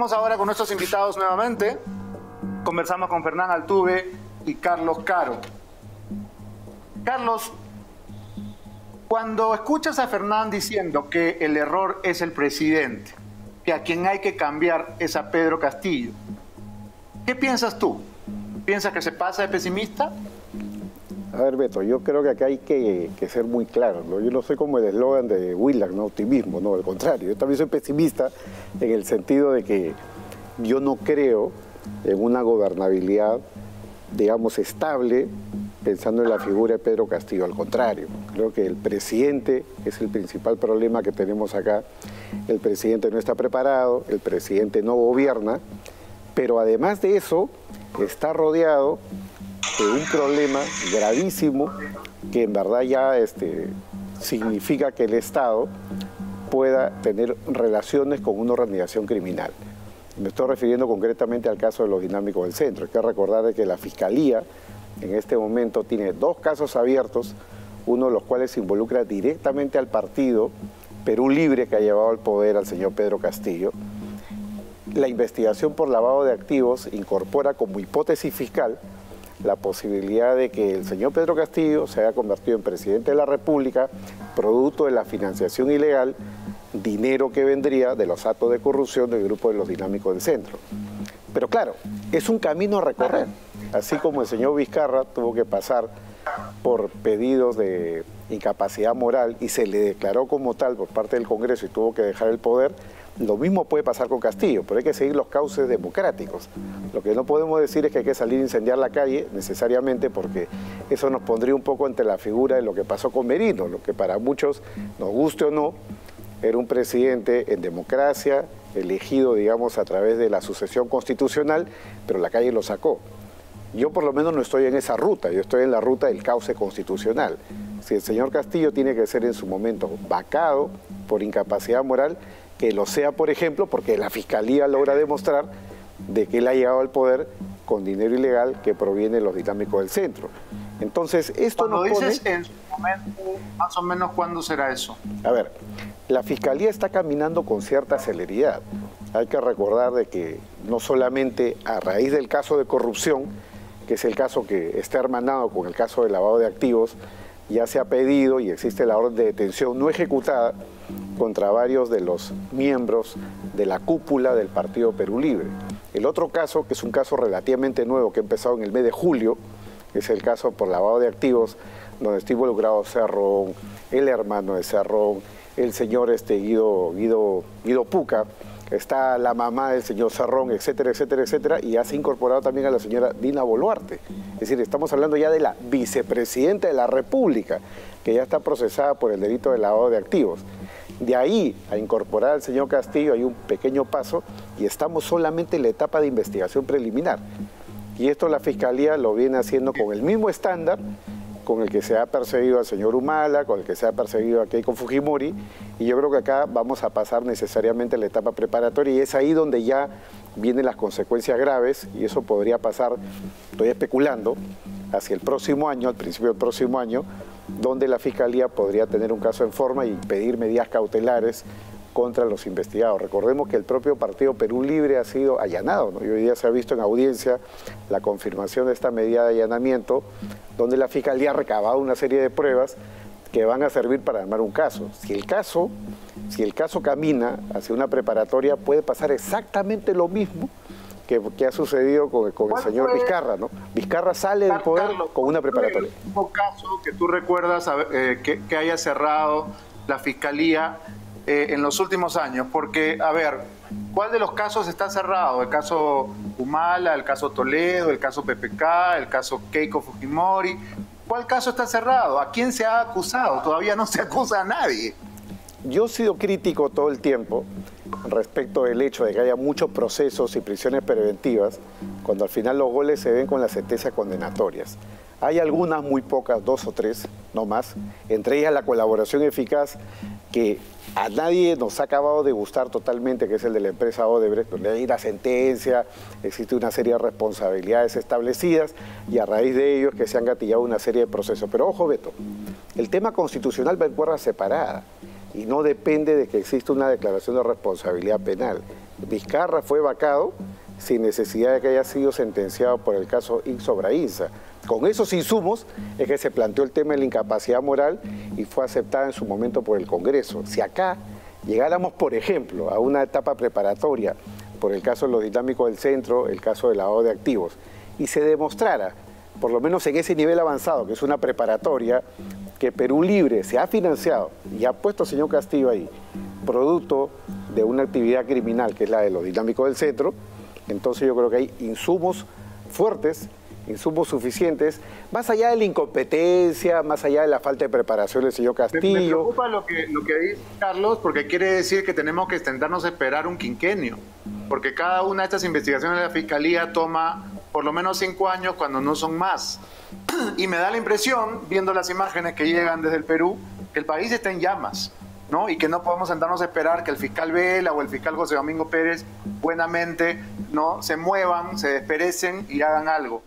Vamos ahora con nuestros invitados nuevamente. Conversamos con Fernán Altuve y Carlos Caro. Carlos, cuando escuchas a Fernán diciendo que el error es el presidente, que a quien hay que cambiar es a Pedro Castillo, ¿qué piensas tú? ¿Piensas que se pasa de pesimista? A ver, Beto, yo creo que acá hay que ser muy claro, ¿no? Yo no soy como el eslogan de Willard, ¿no? Optimismo, no, al contrario. Yo también soy pesimista en el sentido de que yo no creo en una gobernabilidad, digamos, estable, pensando en la figura de Pedro Castillo. Al contrario, creo que el presidente es el principal problema que tenemos acá. El presidente no está preparado, el presidente no gobierna, pero además de eso está rodeado de un problema gravísimo que en verdad ya significa que el Estado pueda tener relaciones con una organización criminal. Me estoy refiriendo concretamente al caso de los dinámicos del centro. Hay que recordar de que la Fiscalía en este momento tiene 2 casos abiertos, uno de los cuales involucra directamente al partido Perú Libre, que ha llevado al poder al señor Pedro Castillo. La investigación por lavado de activos incorpora como hipótesis fiscal la posibilidad de que el señor Pedro Castillo se haya convertido en presidente de la República producto de la financiación ilegal, dinero que vendría de los actos de corrupción del grupo de los dinámicos del centro. Pero claro, es un camino a recorrer, así como el señor Vizcarra tuvo que pasar por pedidos de incapacidad moral y se le declaró como tal por parte del Congreso y tuvo que dejar el poder. Lo mismo puede pasar con Castillo, pero hay que seguir los cauces democráticos. Lo que no podemos decir es que hay que salir a incendiar la calle necesariamente, porque eso nos pondría un poco ante la figura de lo que pasó con Merino, lo que para muchos, nos guste o no, era un presidente en democracia, elegido, digamos, a través de la sucesión constitucional, pero la calle lo sacó. Yo por lo menos no estoy en esa ruta, yo estoy en la ruta del cauce constitucional. Si el señor Castillo tiene que ser en su momento vacado por incapacidad moral, que lo sea, por ejemplo, porque la Fiscalía logra demostrar de que él ha llegado al poder con dinero ilegal que proviene de los dinámicos del centro. Entonces, esto nos pone... Cuando dices en su momento, más o menos, ¿cuándo será eso? A ver, la Fiscalía está caminando con cierta celeridad. Hay que recordar de que no solamente a raíz del caso de corrupción, que es el caso que está hermanado con el caso de lavado de activos, ya se ha pedido y existe la orden de detención no ejecutada contra varios de los miembros de la cúpula del Partido Perú Libre. El otro caso, que es un caso relativamente nuevo que ha empezado en el mes de julio, es el caso por lavado de activos, donde está involucrado Cerrón, el hermano de Cerrón, el señor Guido Puca, está la mamá del señor Cerrón, etcétera, etcétera, etcétera, y ya se ha incorporado también a la señora Dina Boluarte. Es decir, estamos hablando ya de la vicepresidenta de la República, que ya está procesada por el delito de lavado de activos. De ahí a incorporar al señor Castillo hay un pequeño paso y estamos solamente en la etapa de investigación preliminar. Y esto la Fiscalía lo viene haciendo con el mismo estándar con el que se ha perseguido al señor Humala, con el que se ha perseguido a Keiko Fujimori, y yo creo que acá vamos a pasar necesariamente a la etapa preparatoria y es ahí donde ya vienen las consecuencias graves y eso podría pasar, estoy especulando, hacia el próximo año, al principio del próximo año, donde la Fiscalía podría tener un caso en forma y pedir medidas cautelares contra los investigados. Recordemos que el propio Partido Perú Libre ha sido allanado, ¿no? Y hoy día se ha visto en audiencia la confirmación de esta medida de allanamiento, donde la Fiscalía ha recabado una serie de pruebas que van a servir para armar un caso. Si el caso camina hacia una preparatoria, puede pasar exactamente lo mismo que ha sucedido con el señor Vizcarra, ¿no? Vizcarra sale del poder con una preparatoria. ¿El último caso que tú recuerdas que haya cerrado la Fiscalía en los últimos años? Porque, a ver, ¿cuál de los casos está cerrado? ¿El caso Humala, el caso Toledo, el caso PPK, el caso Keiko Fujimori? ¿Cuál caso está cerrado? ¿A quién se ha acusado? Todavía no se acusa a nadie. Yo he sido crítico todo el tiempo respecto del hecho de que haya muchos procesos y prisiones preventivas, cuando al final los goles se ven con las sentencias condenatorias. Hay algunas, muy pocas, 2 o 3, no más, entre ellas la colaboración eficaz, que a nadie nos ha acabado de gustar totalmente, que es el de la empresa Odebrecht, donde hay una sentencia, existe una serie de responsabilidades establecidas y a raíz de ello es que se han gatillado una serie de procesos. Pero ojo, Beto, el tema constitucional va en cuerda separada y no depende de que exista una declaración de responsabilidad penal. Vizcarra fue vacado sin necesidad de que haya sido sentenciado por el caso Insobraínsa. Con esos insumos es que se planteó el tema de la incapacidad moral y fue aceptada en su momento por el Congreso. Si acá llegáramos, por ejemplo, a una etapa preparatoria por el caso de los dinámicos del centro, el caso del lavado de activos, y se demostrara, por lo menos en ese nivel avanzado, que es una preparatoria, que Perú Libre se ha financiado y ha puesto al señor Castillo ahí, producto de una actividad criminal que es la de los dinámicos del centro, entonces yo creo que hay insumos fuertes, insumos suficientes, más allá de la incompetencia, más allá de la falta de preparación del señor Castillo. Me preocupa lo que dice Carlos, porque quiere decir que tenemos que intentarnos esperar un quinquenio, porque cada una de estas investigaciones de la Fiscalía toma por lo menos 5 años, cuando no son más. Y me da la impresión, viendo las imágenes que llegan desde el Perú, que el país está en llamas, ¿no? Y que no podemos sentarnos a esperar que el fiscal Vela o el fiscal José Domingo Pérez buenamente, ¿no?, se muevan, se desperecen y hagan algo.